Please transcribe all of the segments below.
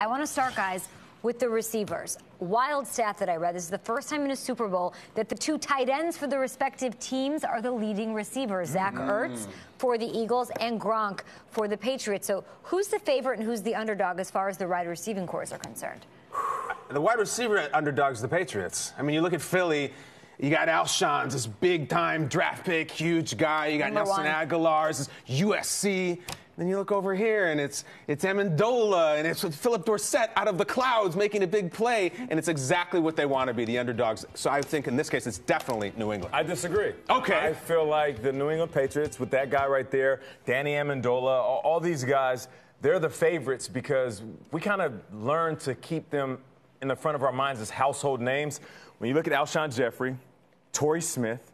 I want to start, guys, with the receivers. Wild stat that I read. This is the first time in a Super Bowl that the two tight ends for the respective teams are the leading receivers. Zach Ertz for the Eagles and Gronk for the Patriots. So who's the favorite and who's the underdog as far as the wide receiving cores are concerned? The wide receiver underdog's the Patriots. I mean, you look at Philly, you got Alshon, this big-time draft pick, huge guy. You got Nelson Aguilar, this USC. Then you look over here, and it's Amendola, and it's Philip Dorsett out of the clouds making a big play, and it's exactly what they want to be, the underdogs. So I think in this case, it's definitely New England. I disagree. Okay. I feel like the New England Patriots, with that guy right there, Danny Amendola, all these guys, they're the favorites because we kind of learned to keep them in the front of our minds as household names. When you look at Alshon Jeffrey, Torrey Smith,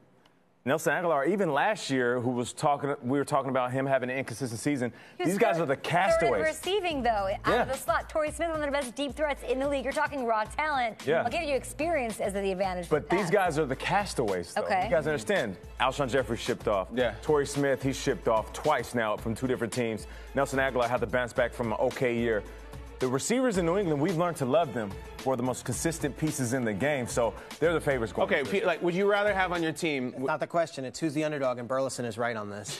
Nelson Aguilar, even last year, we were talking about him having an inconsistent season. These guys are the castaways. Third receiving, though, out of the slot. Torrey Smith, one of the best deep threats in the league. You're talking raw talent. Yeah. I'll give you experience as the advantage. But these guys are the castaways, though. Okay. You guys understand. Alshon Jeffrey shipped off. Yeah. Torrey Smith, he's shipped off twice now from two different teams. Nelson Aguilar had to bounce back from an okay year. The receivers in New England, we've learned to love them for the most consistent pieces in the game, so they're the favorites going. Okay, Pete, like, would you rather have on your team? It's not the question. It's who's the underdog, and Burleson is right on this.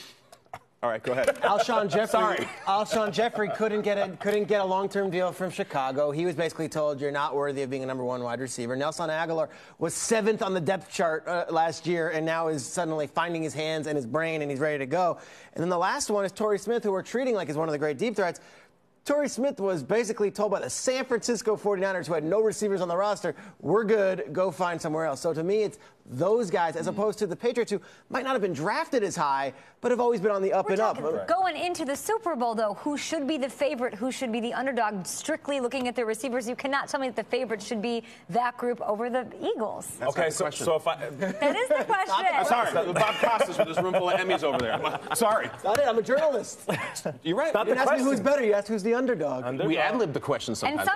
All right, go ahead. Alshon Jeffrey. Sorry. Alshon Jeffrey couldn't get a long-term deal from Chicago. He was basically told you're not worthy of being a #1 wide receiver. Nelson Aguilar was 7th on the depth chart last year, and now is suddenly finding his hands and his brain, and he's ready to go. And then the last one is Torrey Smith, who we're treating like is one of the great deep threats. Torrey Smith was basically told by the San Francisco 49ers, who had no receivers on the roster, we're good, go find somewhere else. So to me, it's those guys, as opposed to the Patriots, who might not have been drafted as high, but have always been on the up and up. Going into the Super Bowl, though, who should be the favorite, who should be the underdog? Strictly looking at the receivers, you cannot tell me that the favorite should be that group over the Eagles. Okay, so if I... That is the question. Sorry, Bob Costas with this room full of Emmys over there. Sorry. Not it, I'm a journalist. You're right. You didn't ask me who's better, you asked who's the underdog. We ad-lib the question sometimes.